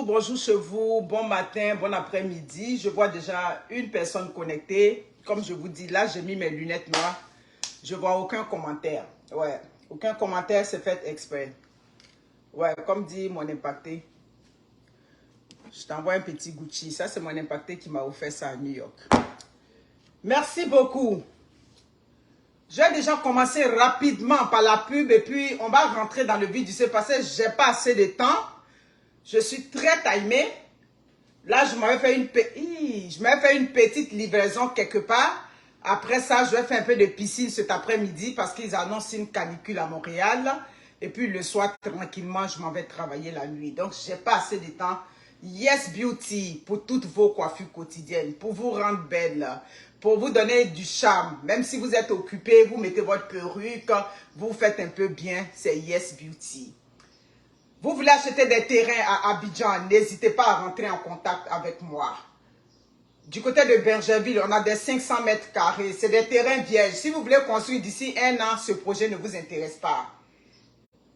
Bonjour chez vous, bon matin, bon après-midi. Je vois déjà une personne connectée. Comme je vous dis, là, j'ai mis mes lunettes noires. Je vois aucun commentaire. Ouais, aucun commentaire, c'est fait exprès. Ouais, comme dit mon impacté. Je t'envoie un petit Gucci. Ça, c'est mon impacté qui m'a offert ça à New York. Merci beaucoup. J'ai déjà commencé rapidement par la pub et puis on va rentrer dans le vif du sujet parce que j'ai pas assez de temps. Je suis très timé. Là, je m'avais fait une petite livraison quelque part. Après ça, je vais faire un peu de piscine cet après-midi parce qu'ils annoncent une canicule à Montréal. Et puis le soir, tranquillement, je m'en vais travailler la nuit. Donc, je n'ai pas assez de temps. Yes Beauty, pour toutes vos coiffures quotidiennes, pour vous rendre belle, pour vous donner du charme. Même si vous êtes occupé, vous mettez votre perruque, vous faites un peu bien, c'est Yes Beauty. Vous voulez acheter des terrains à Abidjan, n'hésitez pas à rentrer en contact avec moi. Du côté de Bergerville, on a des 500 mètres carrés. C'est des terrains vierges. Si vous voulez construire d'ici 1 an, ce projet ne vous intéresse pas.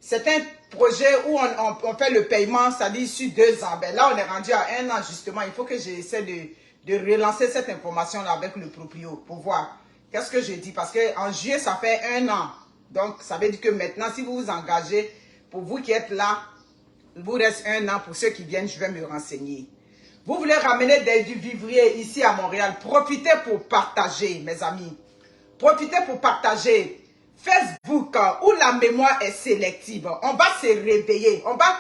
C'est un projet où on fait le paiement, ça dit sur 2 ans. Ben là, on est rendu à 1 an justement. Il faut que j'essaie de relancer cette information-là avec le proprio pour voir. Qu'est-ce que je dis? Parce qu'en juillet, ça fait 1 an. Donc, ça veut dire que maintenant, si vous vous engagez, pour vous qui êtes là, il vous reste 1 an. Pour ceux qui viennent, je vais me renseigner. Vous voulez ramener des vivriers ici à Montréal. Profitez pour partager, mes amis. Profitez pour partager. Facebook, où la mémoire est sélective. On va se réveiller. On va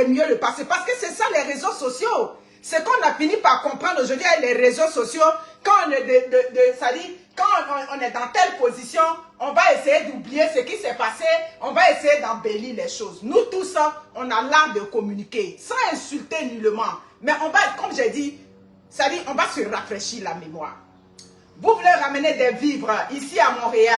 mieux le passer. Parce que c'est ça les réseaux sociaux. C'est qu'on a fini par comprendre aujourd'hui avec les réseaux sociaux. Quand on est quand on est dans telle position, on va essayer d'oublier ce qui s'est passé. On va essayer d'embellir les choses. Nous tous, on a l'art de communiquer sans insulter nullement. Mais on va, comme j'ai dit, on va se rafraîchir la mémoire. Vous voulez ramener des vivres ici à Montréal,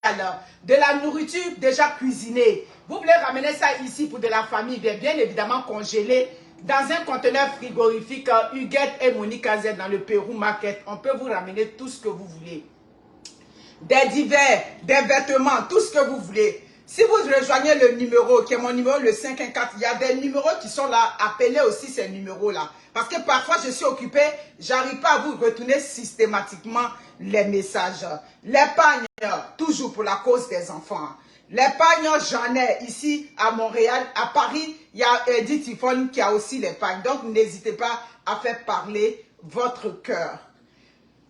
de la nourriture déjà cuisinée. Vous voulez ramener ça ici pour de la famille, bien évidemment congelé dans un conteneur frigorifique. Huguette et Monique Z dans le Pérou Market. On peut vous ramener tout ce que vous voulez. Des divers, des vêtements, tout ce que vous voulez. Si vous rejoignez le numéro, qui est mon numéro, le 514, il y a des numéros qui sont là. Appelez aussi ces numéros-là. Parce que parfois, je suis occupée, j'arrive pas à vous retourner systématiquement les messages. L'épargne, toujours pour la cause des enfants. L'épargne, j'en ai ici à Montréal. À Paris, il y a Edith Tifon qui a aussi l'épargne. Donc, n'hésitez pas à faire parler votre cœur.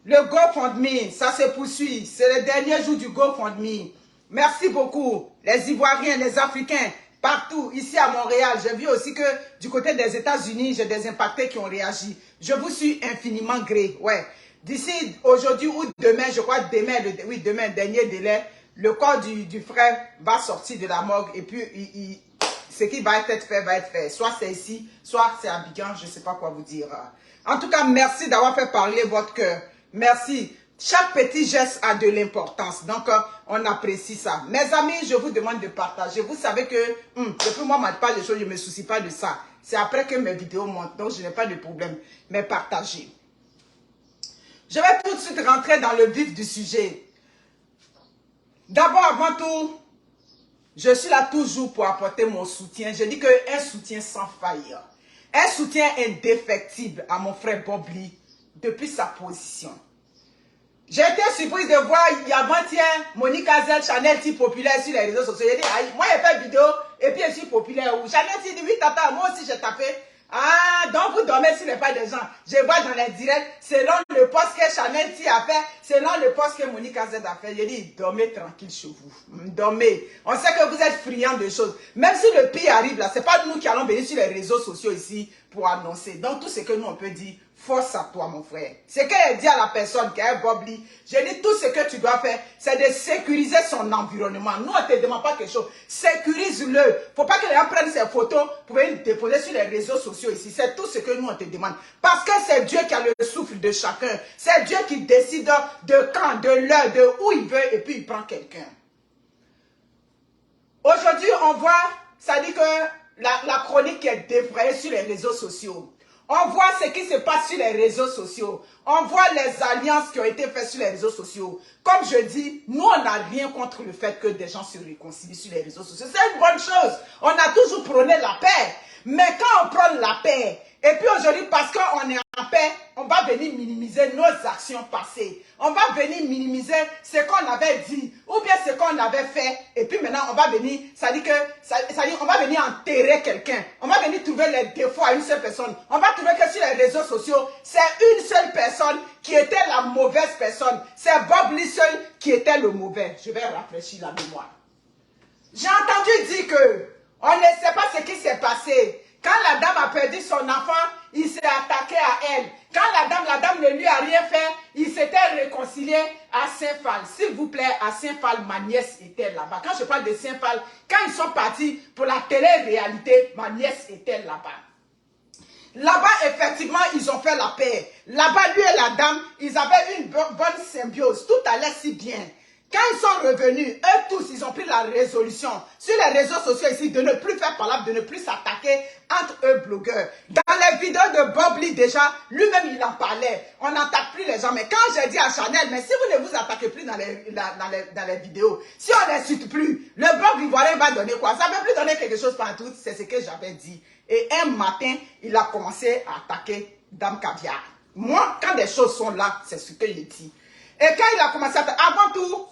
Le GoFundMe, ça se poursuit. C'est le dernier jour du GoFundMe. Merci beaucoup, les Ivoiriens, les Africains, partout, ici à Montréal. J'ai vu aussi que du côté des États-Unis, j'ai des impactés qui ont réagi. Je vous suis infiniment gré. Ouais. D'ici aujourd'hui ou demain, je crois demain, dernier délai, le corps du frère va sortir de la morgue et puis ce qui va être fait va être fait. Soit c'est ici, soit c'est à Abidjan, je ne sais pas quoi vous dire. En tout cas, merci d'avoir fait parler votre cœur. Merci. Chaque petit geste a de l'importance. Donc, on apprécie ça. Mes amis, je vous demande de partager. Vous savez que, depuis moi, je ne pas les choses, je ne me soucie pas de ça. C'est après que mes vidéos montent. Donc, je n'ai pas de problème. Mais partagez. Je vais tout de suite rentrer dans le vif du sujet. D'abord, avant tout, je suis là toujours pour apporter mon soutien. Je dis qu'un soutien sans faille. Un soutien indéfectible à mon frère Bob Lee depuis sa position. J'ai été surprise de voir avant-hier Monique Azel, Chanel si populaire sur les réseaux sociaux. J'ai dit, aïe, moi j'ai fait vidéo et puis je suis populaire. Chanel si dit, oui tata, moi aussi j'ai tapé. Ah, donc vous dormez sur les pas des gens. Je vois dans les directs, selon le poste que Chanel si a fait, selon le poste que Monique Azel a fait. J'ai dit, dormez tranquille chez vous. Dormez. On sait que vous êtes friands de choses. Même si le pire arrive là, c'est pas nous qui allons venir sur les réseaux sociaux ici pour annoncer. Donc tout ce que nous on peut dire, force à toi, mon frère. Ce qu'elle dit à la personne qui est Bob Lee, je dis tout ce que tu dois faire, c'est de sécuriser son environnement. Nous, on ne te demande pas quelque chose. Sécurise-le. Il ne faut pas que les gens prennent ces photos pour venir déposer sur les réseaux sociaux ici. C'est tout ce que nous, on te demande. Parce que c'est Dieu qui a le souffle de chacun. C'est Dieu qui décide de quand, de l'heure, de où il veut, et puis il prend quelqu'un. Aujourd'hui, on voit, ça dit que la chronique est dévrayée sur les réseaux sociaux. On voit ce qui se passe sur les réseaux sociaux. On voit les alliances qui ont été faites sur les réseaux sociaux. Comme je dis, nous, on n'a rien contre le fait que des gens se réconcilient sur les réseaux sociaux. C'est une bonne chose. On a toujours prôné la paix. Mais quand on prend la paix, et puis aujourd'hui, parce qu'on est en paix, on va venir minimiser nos actions passées. On va venir minimiser ce qu'on avait dit, ou bien ce qu'on avait fait. Et puis maintenant, on va venir, ça dit que, on va venir enterrer quelqu'un. On va venir trouver les défauts à une seule personne. On va trouver que sur les réseaux sociaux, c'est une seule personne qui était la mauvaise personne. C'est Bob Lee seul qui était le mauvais. Je vais rafraîchir la mémoire. J'ai entendu dire que on ne sait pas ce qui s'est passé. Quand la dame a perdu son enfant, il s'est attaqué à elle. Quand la dame ne lui a rien fait, il s'était réconcilié à Saint-Phal. S'il vous plaît, à Saint-Phal, ma nièce était là-bas. Quand je parle de Saint-Phal, quand ils sont partis pour la télé-réalité, ma nièce était là-bas. Là-bas, effectivement, ils ont fait la paix. Là-bas, lui et la dame, ils avaient une bonne symbiose. Tout allait si bien. Quand ils sont revenus, eux tous, ils ont pris la résolution sur les réseaux sociaux ici de ne plus faire palabre, de ne plus s'attaquer entre eux blogueurs. Dans les vidéos de Bob Lee déjà, lui-même il en parlait. On n'attaque plus les gens. Mais quand j'ai dit à Chanel, mais si vous ne vous attaquez plus dans les vidéos, si on n'insulte plus, le Bob ivoirien va donner quoi? Ça ne veut plus donner quelque chose partout, c'est ce que j'avais dit. Et un matin, il a commencé à attaquer Dame Caviar. Moi, quand des choses sont là, c'est ce que je dis. Et quand il a commencé à... Avant tout,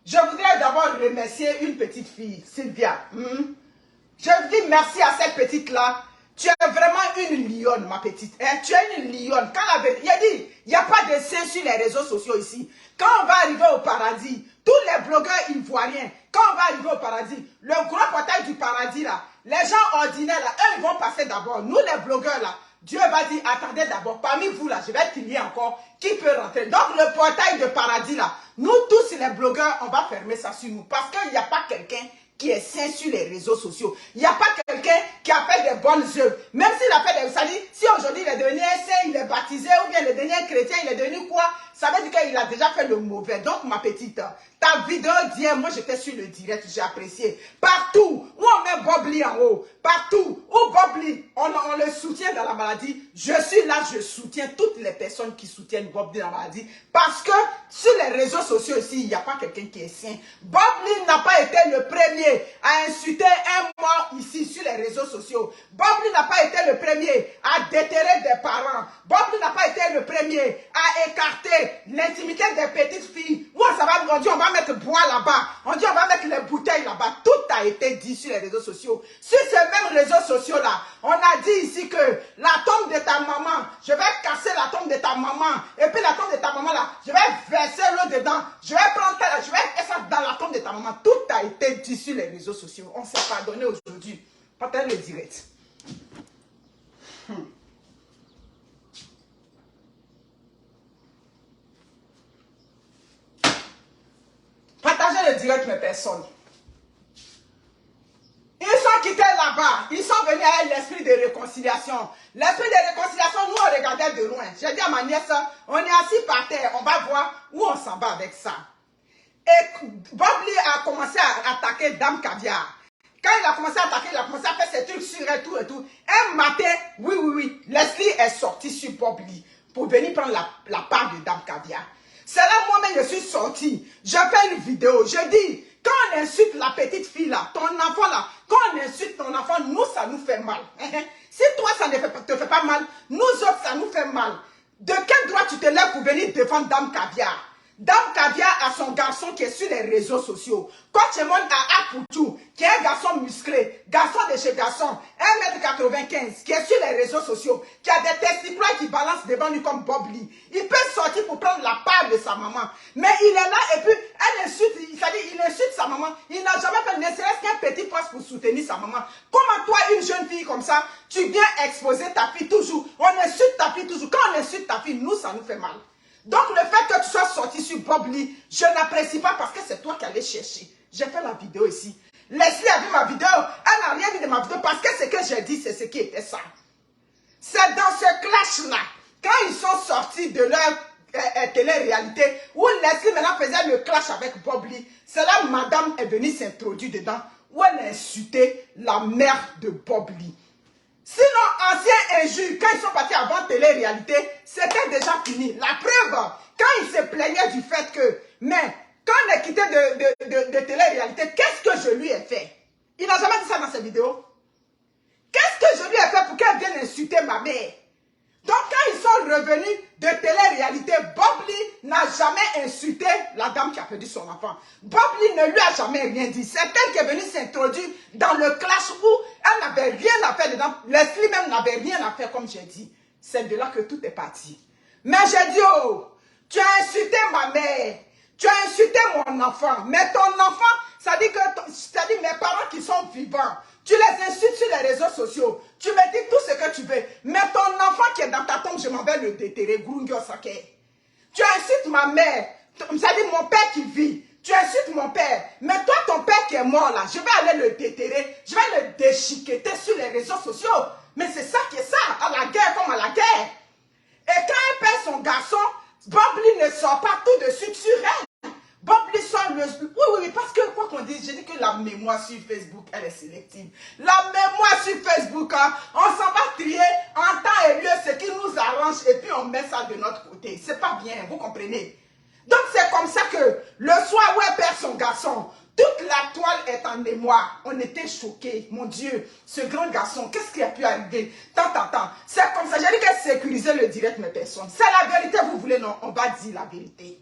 je voudrais d'abord remercier une petite fille, Sylvia. Je dis merci à cette petite-là. Tu es vraiment une lionne, ma petite. Hein? Tu es une lionne. Quand la... Il a dit, il n'y a pas de sein sur les réseaux sociaux ici. Quand on va arriver au paradis, tous les blogueurs ivoiriens, quand on va arriver au paradis, le gros portail du paradis, là, les gens ordinaires, là, eux, ils vont passer d'abord. Nous, les blogueurs, là, Dieu va dire, attendez d'abord, parmi vous là, je vais trier encore, qui peut rentrer. Donc le portail de paradis là, nous tous les blogueurs, on va fermer ça sur nous. Parce qu'il n'y a pas quelqu'un qui est sain sur les réseaux sociaux. Il n'y a pas quelqu'un qui a fait des bonnes œuvres. Même s'il a fait des... Ça-à-dire, si aujourd'hui il est devenu un saint, il est baptisé, ou bien il est devenu un chrétien, il est devenu quoi? Ça veut dire qu'il a déjà fait le mauvais. Donc ma petite, ta vidéo d'hier, moi j'étais sur le direct, j'ai apprécié. Partout où on met Bob Lee en haut, partout où Bob Lee, on le soutient dans la maladie, je suis là, je soutiens toutes les personnes qui soutiennent Bob Lee dans la maladie. Parce que sur les réseaux sociaux ici, il n'y a pas quelqu'un qui est sain. Bob Lee n'a pas été le premier à insulter un mort ici sur les réseaux sociaux. Bob Lee n'a pas été le premier à déterrer des parents. Bob Lee n'a pas été le premier à écarter l'intimité des petites filles. Moi, ça va, on dit on va mettre bois là-bas. On dit on va mettre les bouteilles là-bas. Tout a été dit sur les réseaux sociaux. Sur ces mêmes réseaux sociaux-là, on a dit ici que la tombe de ta maman, je vais casser la tombe de ta maman. Et puis la tombe de ta maman là, je vais verser l'eau dedans. Je vais prendre je vais mettre ça dans la tombe de ta maman. Tout a été dit sur les réseaux sociaux. On s'est pardonné aujourd'hui. Partagez le direct. Partagez le direct, mes personnes. Ils sont quittés là-bas. Ils sont venus avec l'esprit de réconciliation. L'esprit de réconciliation, nous, on regardait de loin. J'ai dit à ma nièce, on est assis par terre. On va voir où on s'en va avec ça. Et Bob Lee a commencé à attaquer Dame Caviar. Quand il a commencé à attaquer, il a commencé à faire ses trucs sur elle, tout et tout. Un matin, oui, Leslie est sortie sur Bob Lee pour venir prendre la part de Dame Caviar. C'est là, moi-même, je suis sortie. Je fais une vidéo. Je dis, quand on insulte la petite fille là, ton enfant là, quand on insulte ton enfant, nous, ça nous fait mal. Si toi, ça ne te fait pas mal, nous autres, ça nous fait mal. De quel droit tu te lèves pour venir défendre Dame Caviar? Dame Caviar a son garçon qui est sur les réseaux sociaux. Coach Emon a Apoutou, qui est un garçon musclé, garçon de chez garçon, 1m95, qui est sur les réseaux sociaux, qui a des testicules qui balancent devant lui comme Bob Lee. Il peut sortir pour prendre la part de sa maman. Mais il est là et puis elle insulte, il insulte sa maman. Il n'a jamais fait ne serait-ce qu'un petit poste pour soutenir sa maman. Comment toi, une jeune fille comme ça, tu viens exposer ta fille toujours? On insulte ta fille toujours. Quand on insulte ta fille, nous, ça nous fait mal. Donc le fait que tu sois sorti sur Bob Lee, je n'apprécie pas parce que c'est toi qui allais chercher. J'ai fait la vidéo ici. Leslie a vu ma vidéo, elle n'a rien dit de ma vidéo parce que ce que j'ai dit, c'est ce qui était ça. C'est dans ce clash-là, quand ils sont sortis de leur télé-réalité, où Leslie maintenant faisait le clash avec Bob Lee, c'est là où madame est venue s'introduire dedans, où elle a insulté la mère de Bob Lee. Sinon, anciens injures, quand ils sont partis avant télé-réalité, c'était déjà fini. La preuve, quand ils se plaignaient du fait que, mais quand on est quitté de télé-réalité, qu'est-ce que je lui ai fait? Il n'a jamais dit ça dans ses vidéos. Qu'est-ce que je lui ai fait pour qu'elle vienne insulter ma mère? Donc, quand ils sont revenus de télé-réalité, Bob Lee n'a jamais insulté la dame qui a perdu son enfant. Bob Lee ne lui a jamais rien dit. C'est elle qui est venue s'introduire dans le clash où elle n'avait rien à faire dedans. Leslie même n'avait rien à faire, comme j'ai dit. C'est de là que tout est parti. Mais j'ai dit, oh, tu as insulté ma mère. Tu as insulté mon enfant. Mais ton enfant, ça dit mes parents qui sont vivants. Tu les insultes sur les réseaux sociaux. Tu me dis tout ce que tu veux. Mais ton enfant qui est dans ta tombe, je m'en vais le déterrer. Grungyo Sake. Tu insultes ma mère. Ça dit mon père qui vit. Tu insultes mon père. Mais toi, ton père qui est mort là, je vais aller le déterrer. Je vais le déchiqueter sur les réseaux sociaux. Mais c'est ça qui est ça. À la guerre comme à la guerre. Et quand elle perd son garçon, Bob Lee ne sort pas tout de suite sur elle. Bob Lee sort le... Oui, parce que quoi qu'on dise, j'ai dit que la mémoire sur Facebook, elle est sélective. La mémoire sur Facebook, hein, on s'en va trier en temps et lieu ce qui nous arrange et puis on met ça de notre côté. C'est pas bien, vous comprenez? Donc c'est comme ça que le soir où elle perd son garçon, toute la toile est en émoi. On était choqués. Mon Dieu, ce grand garçon, qu'est-ce qui a pu arriver? Tant. C'est comme ça. J'ai dit qu'elle sécurisait le direct, mes personnes. C'est la vérité, vous voulez, non? On va dire la vérité.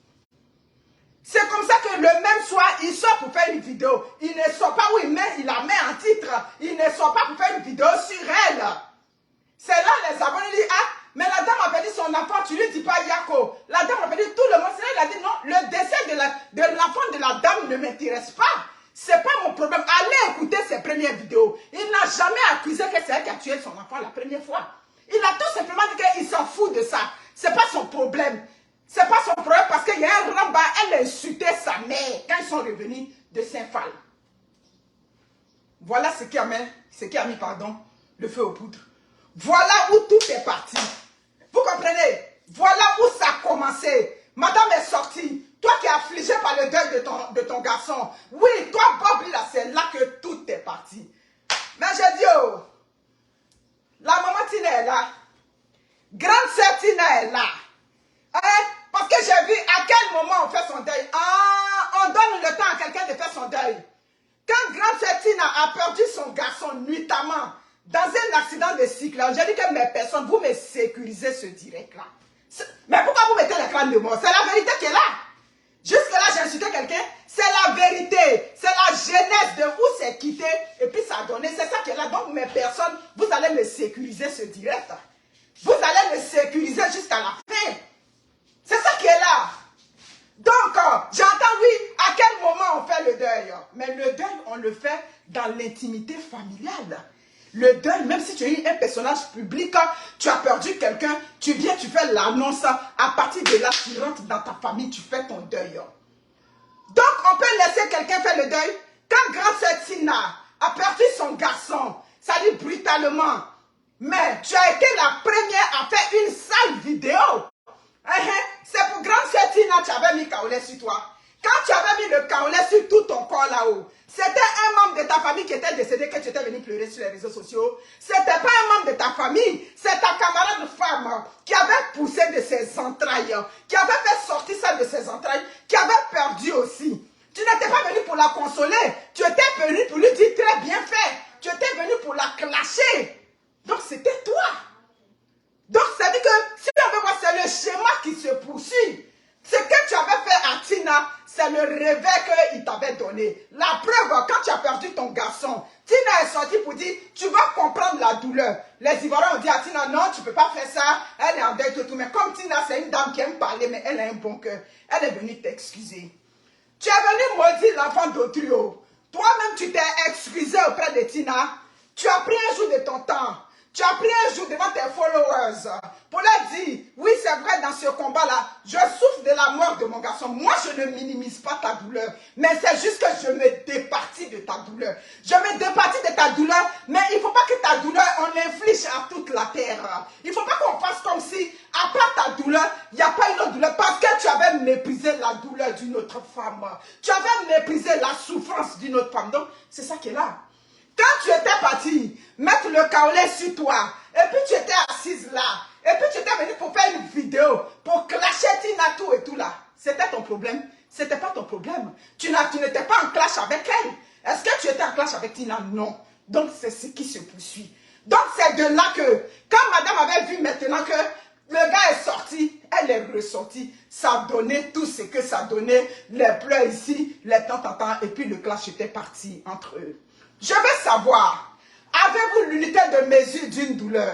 C'est comme ça que le même soir, il sort pour faire une vidéo. Il ne sort pas où il la met en titre. Il ne sort pas pour faire une vidéo sur elle. C'est là les abonnés disent, ah, mais la dame avait dit son enfant, tu lui dis pas Yako. La dame avait dit tout le monde. Il a dit non, le décès de l'enfant de la dame ne m'intéresse pas. C'est pas mon problème. Allez écouter ses premières vidéos. Il n'a jamais accusé que c'est elle qui a tué son enfant la première fois. Il a tout simplement dit qu'il s'en fout de ça. C'est pas son problème. C'est pas son problème parce qu'il y a un ramba, elle a insulté sa mère quand ils sont revenus de Saint-Phal. Voilà ce qui a mis, le feu aux poudres. Voilà où tout est parti. Vous comprenez? Voilà où ça a commencé. Madame est sortie. Toi qui es affligé par le deuil de ton garçon. Oui, toi, Bob, là, c'est là que tout est parti. Mais j'ai dit, oh, la maman Tina est là. Grande sœur Tina est là. Hein? Parce que j'ai vu à quel moment on fait son deuil. Ah, on donne le temps à quelqu'un de faire son deuil. Quand grande sœur Tina a perdu son garçon nuitamment, dans un accident de cycle, j'ai dit que mes personnes, vous me sécurisez ce direct-là. Mais pourquoi vous mettez l'écran de mort? C'est la vérité qui est là. Jusque-là, j'ai insulté quelqu'un. C'est la vérité. C'est la genèse de où c'est quitté. Et puis ça a donné. C'est ça qui est là. Donc mes personnes, vous allez me sécuriser ce direct. Vous allez me sécuriser jusqu'à la fin. C'est ça qui est là. Donc, j'entends, oui, à quel moment on fait le deuil? Mais le deuil, on le fait dans l'intimité familiale. Le deuil, même si tu es un personnage public, tu as perdu quelqu'un, tu viens, tu fais l'annonce, à partir de là, tu rentres dans ta famille, tu fais ton deuil. Donc, on peut laisser quelqu'un faire le deuil. Quand grande sœur Tina a perdu son garçon, ça dit brutalement, mais tu as été la première à faire une sale vidéo. C'est pour grande sœur Tina, tu avais mis kaolé sur toi. Quand tu avais mis le kaolé sur tout ton corps là-haut, c'était un membre de ta famille qui était décédé que tu étais venu pleurer sur les réseaux sociaux. C'était pas un membre de ta famille, c'est ta camarade femme qui avait poussé de ses entrailles, qui avait fait sortir ça de ses entrailles, qui avait perdu aussi. Tu n'étais pas venu pour la consoler, tu étais venu pour lui dire très bien fait. Tu étais venu pour la clasher. Donc c'était toi. Donc ça dit que si on veut voir, c'est le schéma qui se poursuit. Ce que tu avais fait à Tina, c'est le réveil qu'il t'avait donné. La preuve, quand tu as perdu ton garçon, Tina est sortie pour dire, tu vas comprendre la douleur. Les Ivoiriens ont dit à Tina, non, tu ne peux pas faire ça, elle est en deuil, tout. Mais comme Tina, c'est une dame qui aime parler, mais elle a un bon cœur, elle est venue t'excuser. Tu es venu maudire l'enfant d'autrui. Toi-même, tu t'es excusé auprès de Tina. Tu as pris un jour de ton temps. Tu as pris un jour devant tes followers pour leur dire, oui c'est vrai dans ce combat-là, je souffre de la mort de mon garçon. Moi je ne minimise pas ta douleur, mais c'est juste que je me départis de ta douleur. Je me départis de ta douleur, mais il ne faut pas que ta douleur, on l'inflige à toute la terre. Il ne faut pas qu'on fasse comme si, à part ta douleur, il n'y a pas une autre douleur, parce que tu avais méprisé la douleur d'une autre femme. Tu avais méprisé la souffrance d'une autre femme. Donc c'est ça qui est là. Quand tu étais parti, mettre le kaolin sur toi. Et puis tu étais assise là. Et puis tu étais venue pour faire une vidéo, pour clasher Tina tout et tout là. C'était ton problème. C'était pas ton problème. Tu n'étais pas en clash avec elle. Est-ce que tu étais en clash avec Tina? Non. Donc c'est ce qui se poursuit. Donc c'est de là que, quand madame avait vu maintenant que le gars est sorti, elle est ressortie. Ça donnait tout ce que ça donnait. Les pleurs ici, les temps, et puis le clash était parti entre eux. Je veux savoir, avez-vous l'unité de mesure d'une douleur?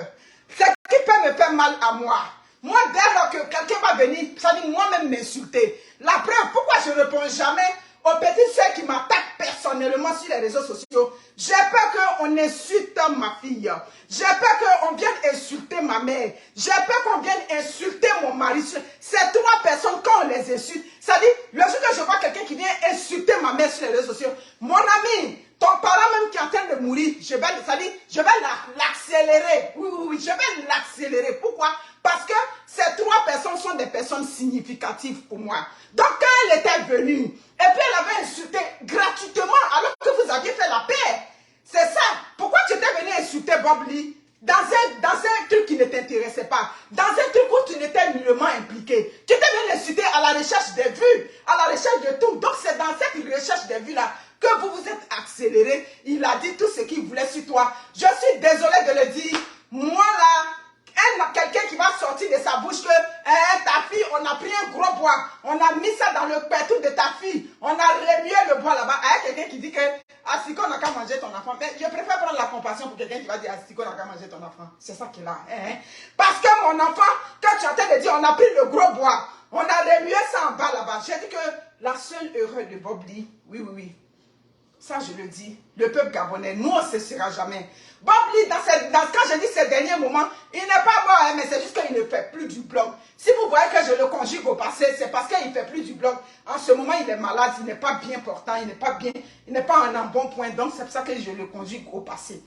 Ce qui peut me faire mal à moi. Moi, dès lors que quelqu'un va venir, ça dit moi-même m'insulter. La preuve, pourquoi je ne réponds jamais aux petites soeurs qui m'attaquent personnellement sur les réseaux sociaux? J'ai peur qu'on insulte ma fille. J'ai peur qu'on vienne insulter ma mère. J'ai peur qu'on vienne insulter mon mari. Ces trois personnes, quand on les insulte, ça dit, le jour que je vois quelqu'un qui vient insulter ma mère sur les réseaux sociaux, mon ami, ton parent même qui est en train de mourir, je vais l'accélérer. Oui, je vais l'accélérer. Pourquoi? Parce que ces trois personnes sont des personnes significatives pour moi. Donc quand elle était venue, et puis elle avait insulté gratuitement alors que vous aviez fait la paix. C'est ça. Pourquoi tu étais venu insulter Bob Lee dans un truc qui ne t'intéressait pas, dans un truc où tu n'étais nullement impliqué? Tu étais venu insulter à la recherche des vues, à la recherche de tout. Donc c'est dans cette recherche des vues là que vous vous êtes accéléré. Il a dit tout ce qu'il voulait sur toi. Je suis désolé de le dire. Moi là, quelqu'un qui va sortir de sa bouche que ta fille, on a pris un gros bois, on a mis ça dans le pétou de ta fille, on a remué le bois là-bas. Il y a quelqu'un qui dit que Asiko n'a qu'à manger ton enfant. Mais je préfère prendre la compassion pour quelqu'un qui va dire Asiko n'a qu'à manger ton enfant. C'est ça qu'il a. Parce que mon enfant, quand tu es en train de dire on a pris le gros bois, on a remué ça en bas là-bas. J'ai dit que la seule erreur de Bob Lee, oui. Ça, je le dis, le peuple gabonais, nous, on ne cessera jamais. Bob Lee, quand je dis ces derniers moments, il n'est pas mort, mais c'est juste qu'il ne fait plus du blog. Si vous voyez que je le conjugue au passé, c'est parce qu'il ne fait plus du blog. En ce moment, il est malade, il n'est pas bien portant, il n'est pas bien, il n'est pas en un bon point. Donc, c'est pour ça que je le conjugue au passé.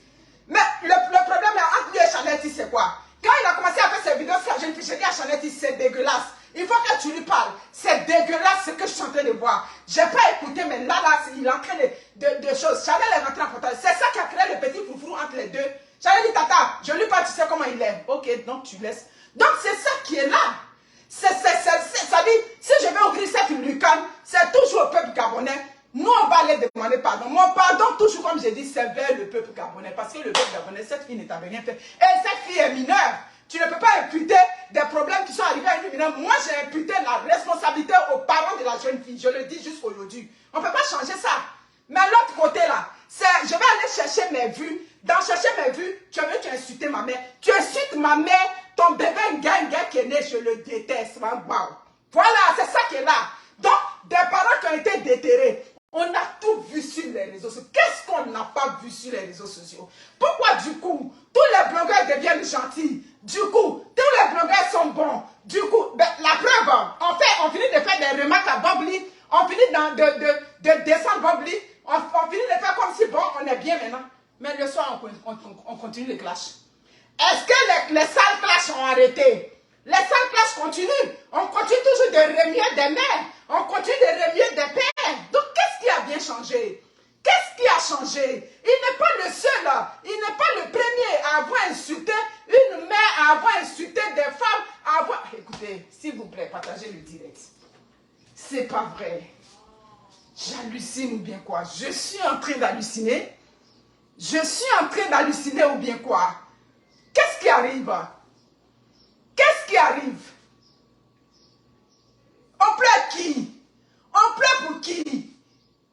Mais le problème entre lui et Chanetti, c'est quoi? Quand il a commencé à faire ses vidéos sur la jeune fille, j'ai dit à Chanetti, c'est dégueulasse. Il faut que tu lui parles. C'est dégueulasse ce que je suis en train de voir. Je n'ai pas écouté, mais là, il est en train de choses. Chanel est rentré en contact. C'est ça qui a créé le petit foufou entre les deux. Chanel dit, tata, je lui parle, tu sais comment il est. Ok, donc tu laisses. Donc c'est ça qui est là. Ça dit, si je vais ouvrir cette lucane, c'est toujours au peuple gabonais. Nous, on va aller demander pardon. Mon pardon, toujours comme j'ai dit, c'est vers le peuple gabonais. Parce que le peuple gabonais, cette fille ne t'avait rien fait. Et cette fille est mineure. Tu ne peux pas imputer des problèmes qui sont arrivés à une mineure. Moi, j'ai imputé la responsabilité aux parents de la jeune fille. Je le dis jusqu'aujourd'hui. On ne peut pas changer ça. Mais l'autre côté là, c'est je vais aller chercher mes vues. Dans chercher mes vues, tu veux insulter ma mère. Tu insultes ma mère, ton bébé, un gars qui est né, je le déteste. Wow. Voilà, c'est ça qui est là. Donc, des parents qui ont été déterrés. On a tout vu sur les réseaux sociaux. Qu'est-ce qu'on n'a pas vu sur les réseaux sociaux? Pourquoi du coup, tous les blogueurs deviennent gentils? Du coup, tous les blogueurs sont bons. Du coup, ben, la preuve, on finit de faire des remarques à Bob Lee. On finit de descendre Bob Lee. On finit de faire comme si, bon, on est bien maintenant. Mais le soir, on continue les clashs. Est-ce que les sales clashs ont arrêté? Les sales clashs continuent. On continue toujours de remuer des mères. On continue de remuer des pères. Donc, qu'est-ce qui a bien changé? Qu'est-ce qui a changé? Il n'est pas le seul. Il n'est pas le premier à avoir insulté une mère, à avoir insulté des femmes, à avoir... Écoutez, s'il vous plaît, partagez le direct. C'est pas vrai. J'hallucine ou bien quoi? Je suis en train d'halluciner. Je suis en train d'halluciner ou bien quoi? Qu'est-ce qui arrive? Qu'est-ce qui arrive? On pleure qui? On pleure pour qui?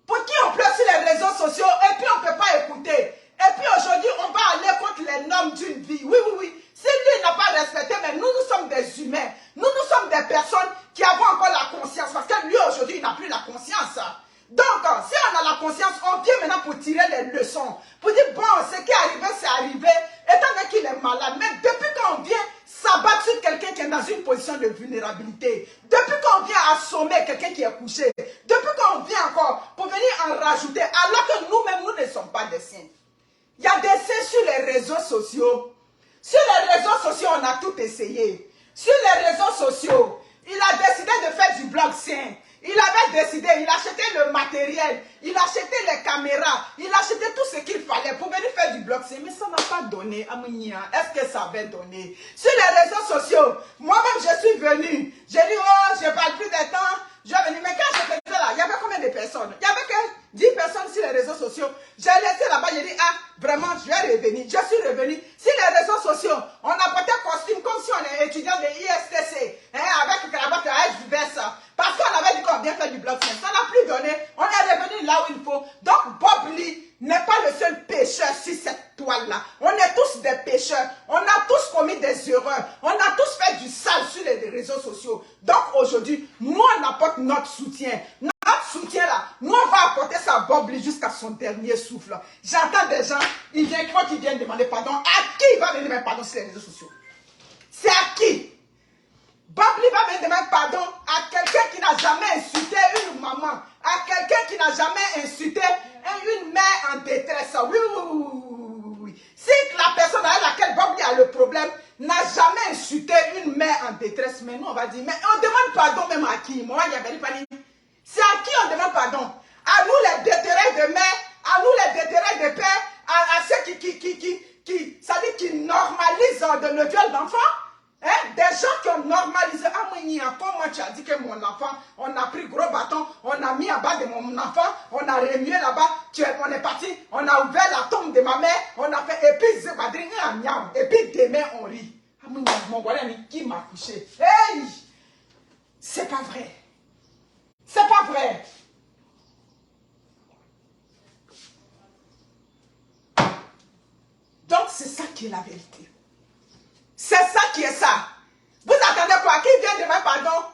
Pour qui on pleure sur les réseaux sociaux et puis on ne peut pas écouter? Et puis aujourd'hui, on va aller contre les normes d'une vie. Oui. Si lui n'a pas respecté, mais nous sommes des humains. Nous sommes des personnes qui avons encore la conscience. Parce que lui, aujourd'hui, il n'a plus la conscience. Donc, si on a la conscience, on vient maintenant pour tirer les leçons. Pour dire, bon, ce qui est arrivé, c'est arrivé. Étant donné qu'il est malade. Mais depuis qu'on vient s'abattre sur quelqu'un qui est dans une position de vulnérabilité, depuis qu'on vient assommer quelqu'un qui est couché, depuis qu'on vient encore pour venir en rajouter, alors que nous-mêmes, nous ne sommes pas des saints. Il y a des saints sur les réseaux sociaux. Sur les réseaux sociaux, on a tout essayé. Sur les réseaux sociaux, il a décidé de faire du blog sain. Il avait décidé, il achetait le matériel, il achetait les caméras, il achetait tout ce qu'il fallait pour venir faire du blog vacciner, mais ça n'a pas donné. Est-ce que ça avait donné? Sur les réseaux sociaux, moi-même, je suis venue. J'ai dit, oh, je parle plus de temps. Je vais venir. Mais quand je faisais là, il y avait combien de personnes? Il y avait que 10 personnes sur les réseaux sociaux. J'ai laissé là-bas, j'ai dit, ah, vraiment, je vais revenir. Je suis revenu. Sur les réseaux sociaux, on a porté costume comme si on est étudiant de ISTC, hein, avec cravate à versa. Parce qu'on avait dit qu'on vient faire du blockchain. Ça n'a plus donné. On est revenu là où il faut. Donc, Bob Lee n'est pas le seul pécheur sur cette toile-là. On est tous des pécheurs. On a tous commis des erreurs. On a tous fait du sale sur les réseaux sociaux. Donc, aujourd'hui, nous, on apporte notre soutien. Notre soutien là, nous on va apporter ça à Bob Lee jusqu'à son dernier souffle. J'entends des gens, ils viennent demander pardon. À qui il va venir demander pardon sur les réseaux sociaux? C'est à qui? Bob Lee va venir demander pardon à quelqu'un qui n'a jamais insulté une maman, à quelqu'un qui n'a jamais insulté une mère en détresse. Oui, oui, oui, oui, oui. Si la personne avec laquelle Bob Lee a le problème n'a jamais insulté une mère en détresse, mais nous on va dire, mais on demande pardon même à qui? Moi, il y avait pas. C'est à qui on demande pardon? À nous les déterrés de mère, à nous les déterrés de père, à ceux qui normalisent le viol d'enfants. Hein? Des gens qui ont normalisé. Ah, comment tu as dit que mon enfant, on a pris gros bâton, on a mis en bas de mon enfant, on a remué là-bas, on est parti, on a ouvert la tombe de ma mère, on a fait, et puis demain on rit. Ah, mon voilà, qui m'a couché? Hey! C'est pas vrai. C'est pas vrai. Donc, c'est ça qui est la vérité. C'est ça qui est ça. Vous attendez quoi? Qui vient demander pardon?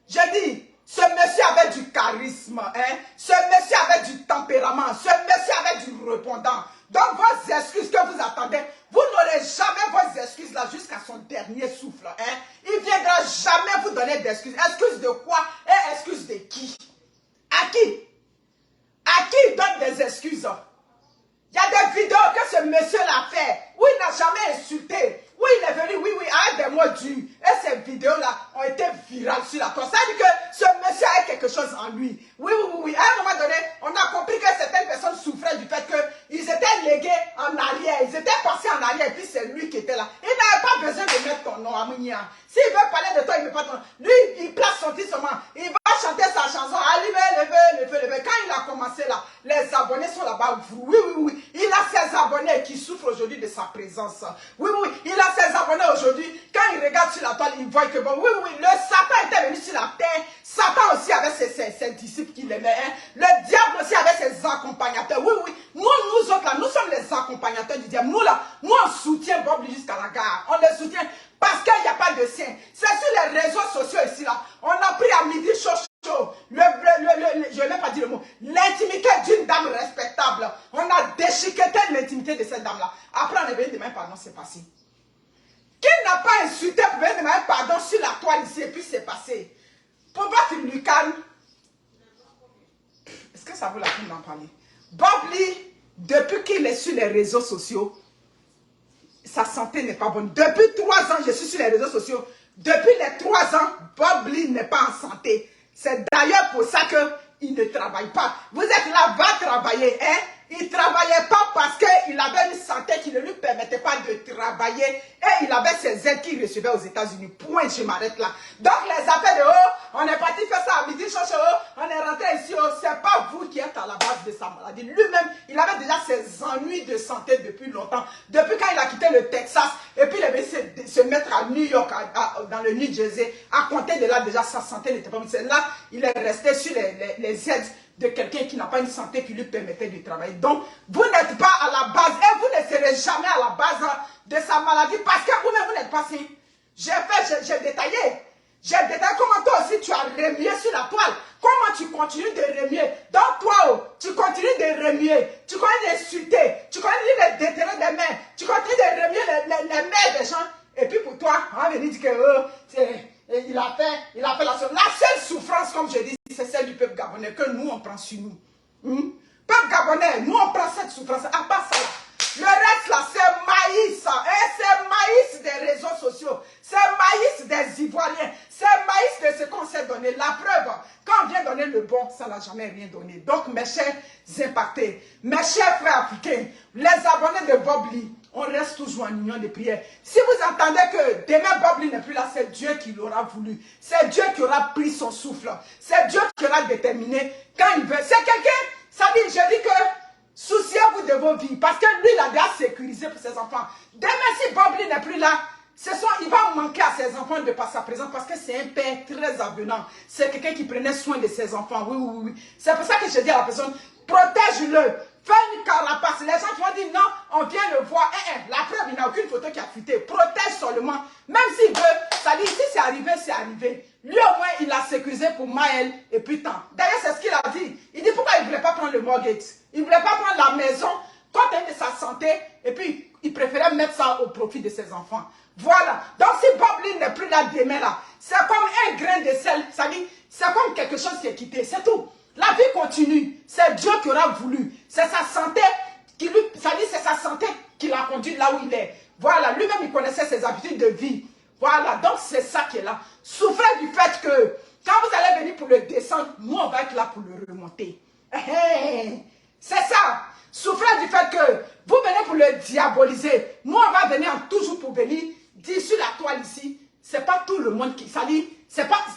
Je dis, ce monsieur avait du charisme, hein? Ce monsieur avait du tempérament, ce monsieur avait du répondant. Donc, vos excuses que vous attendez, vous n'aurez jamais vos excuses là jusqu'à son dernier souffle. Hein? Il ne viendra jamais vous donner d'excuses. Excuses de quoi et excuses de qui? À qui? À qui il donne des excuses? Il y a des vidéos que ce monsieur l'a fait, où il n'a jamais insulté, où il est venu, oui, avec des mots durs. Et ces vidéos-là ont été virales sur la toile. Ça veut dire que ce monsieur a quelque chose en lui. Oui. À un moment donné, on a compris que certaines personnes souffraient du fait qu'ils étaient légués en arrière. Ils étaient passés en arrière et puis c'est lui qui était là. Il n'avait pas besoin de mettre ton nom à Mounia. S'il veut parler de toi, il ne met pas ton nom. Lui, il place son titre seulement. Il va chanter sa chanson. Allez, levé. Quand il a commencé là, les abonnés sont là-bas. Oui. Il a ses abonnés qui souffrent aujourd'hui de sa présence. Oui. Il a ses abonnés aujourd'hui. Quand il regarde sur la toile, il voit que bon, oui. Le Satan était venu sur la terre. Satan aussi avait ses disciples qui l'aimaient. Hein. Le diable aussi avait ses accompagnateurs. Oui. Nous autres là, nous sommes les accompagnateurs du diable. Nous là, nous on soutient Bob Lee jusqu'à la gare. On les soutient parce qu'il n'y a pas de sien. C'est sur les réseaux sociaux ici là. On a pris à midi chaud. Je n'ai pas dit le mot. L'intimité d'une dame respectable. On a déchiqueté l'intimité de cette dame là. Après on est venu demander pardon, c'est passé. Qui n'a pas insulté pour venir demander pardon sur la toile ici et puis c'est passé. Pour voir qu'il lui calme. Est-ce que ça vaut la peine d'en parler? Bob Lee, depuis qu'il est sur les réseaux sociaux, sa santé n'est pas bonne. Depuis 3 ans, je suis sur les réseaux sociaux. Depuis les 3 ans, Bob Lee n'est pas en santé. C'est d'ailleurs pour ça qu'il ne travaille pas. Vous êtes là, va travailler, hein? Il ne travaillait pas parce qu'il avait une santé qui ne lui permettait pas de travailler et il avait ses aides qu'il recevait aux États-Unis. Point, je m'arrête là. Donc les affaires de on est parti faire ça à midi, on est rentré ici, c'est pas vous qui êtes à la base de sa maladie. Lui-même, il avait déjà ses ennuis de santé depuis longtemps. Depuis quand il a quitté le Texas et puis il est venu se mettre à New York, dans le New Jersey, à compter de là déjà sa santé n'était pas bonne. C'est là, il est resté sur les aides de quelqu'un qui n'a pas une santé qui lui permettait de travailler. Donc, vous n'êtes pas à la base et vous ne serez jamais à la base de sa maladie parce que vous-même, vous n'êtes pas si. J'ai détaillé. J'ai détaillé comment toi aussi tu as remué sur la toile. Comment tu continues de remuer. Donc toi, tu continues de remuer. Tu continues d'insulter. Tu continues de déterrer des mains. Tu continues de remuer les mains des gens. Et puis pour toi, on va venir dire que il a fait la chose. La seule souffrance, comme je dis, c'est celle du peuple gabonais que nous, on prend sur nous. Peuple gabonais, nous, on prend cette souffrance. À part ça, là, le reste, là, c'est maïs. C'est maïs des réseaux sociaux. C'est maïs des Ivoiriens. C'est maïs de ce qu'on s'est donné. La preuve, quand on vient donner le bon, ça n'a jamais rien donné. Donc, mes chers impactés, mes chers frères africains, les abonnés de Bob Lee, on reste toujours en union de prière. Si vous entendez que demain Bob Lee n'est plus là, c'est Dieu qui l'aura voulu. C'est Dieu qui aura pris son souffle. C'est Dieu qui aura déterminé quand il veut. C'est quelqu'un, ça dit, je dis que souciez-vous de vos vies. Parce que lui, il a déjà sécurisé pour ses enfants. Demain, si Bob Lee n'est plus là, il va manquer à ses enfants de par sa présence parce que c'est un père très avenant. C'est quelqu'un qui prenait soin de ses enfants. Oui, oui, oui. C'est pour ça que je dis à la personne, protège-le. Fais une carapace. Les gens qui vont dire non, on vient le voir. La preuve, il n'y a aucune photo qui a fuité. Protège seulement. Même s'il veut, ça dit, si c'est arrivé, c'est arrivé. Lui, au moins, il a sécurisé pour Maël et puis tant. D'ailleurs, c'est ce qu'il a dit. Il dit pourquoi il ne voulait pas prendre le mortgage. Il ne voulait pas prendre la maison, compte tenu de sa santé, et puis il préférait mettre ça au profit de ses enfants. Voilà. Donc, si Bob Lee n'est plus là demain, là, c'est comme un grain de sel. Ça dit, c'est comme quelque chose qui est quitté. C'est tout. La vie continue. C'est Dieu qui aura voulu. C'est sa santé qui lui, ça dit, c'est sa santé qui l'a conduit là où il est. Voilà. Lui-même, il connaissait ses habitudes de vie. Voilà. Donc, c'est ça qui est là. Souffrez du fait que quand vous allez venir pour le descendre, nous, on va être là pour le remonter. C'est ça. Souffrez du fait que vous venez pour le diaboliser. Nous, on va venir toujours pour venir dire sur la toile ici. C'est pas tout le monde qui s'allie.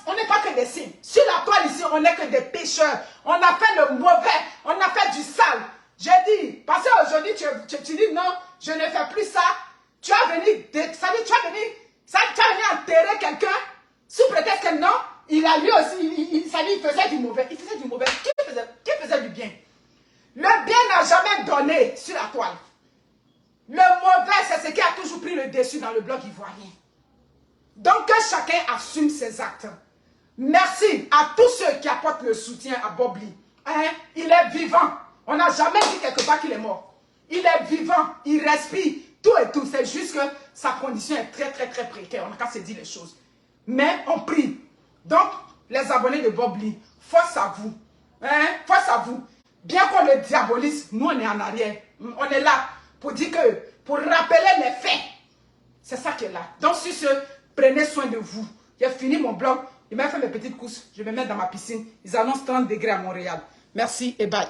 On n'est pas que des signes. Sur la toile ici, on n'est que des pécheurs. On a fait le mauvais. On a fait du sale. J'ai dit, parce qu'aujourd'hui, tu dis non, je ne fais plus ça. Tu as venu, tu as venu enterrer quelqu'un sous prétexte que non, il a lui aussi, il faisait du mauvais. Il faisait du mauvais. Qui faisait du bien? Le bien n'a jamais donné sur la toile. Le mauvais, c'est ce qui a toujours pris le dessus dans le bloc ivoirien. Donc, que chacun assume ses actes. Merci à tous ceux qui apportent le soutien à Bob Lee. Il est vivant. On n'a jamais dit quelque part qu'il est mort. Il est vivant, il respire, tout et tout. C'est juste que sa condition est très, très, très précaire. On n'a qu'à se dire les choses. Mais on prie. Donc, les abonnés de Bob Lee, force à vous. Force à vous. Bien qu'on le diabolise, nous, on est en arrière. On est là pour dire que, pour rappeler les faits. C'est ça qui est là. Donc, sur ce, prenez soin de vous. J'ai fini mon blog. Il m'a fait mes petites courses. Je vais me mettre dans ma piscine. Ils annoncent 30 degrés à Montréal. Merci et bye.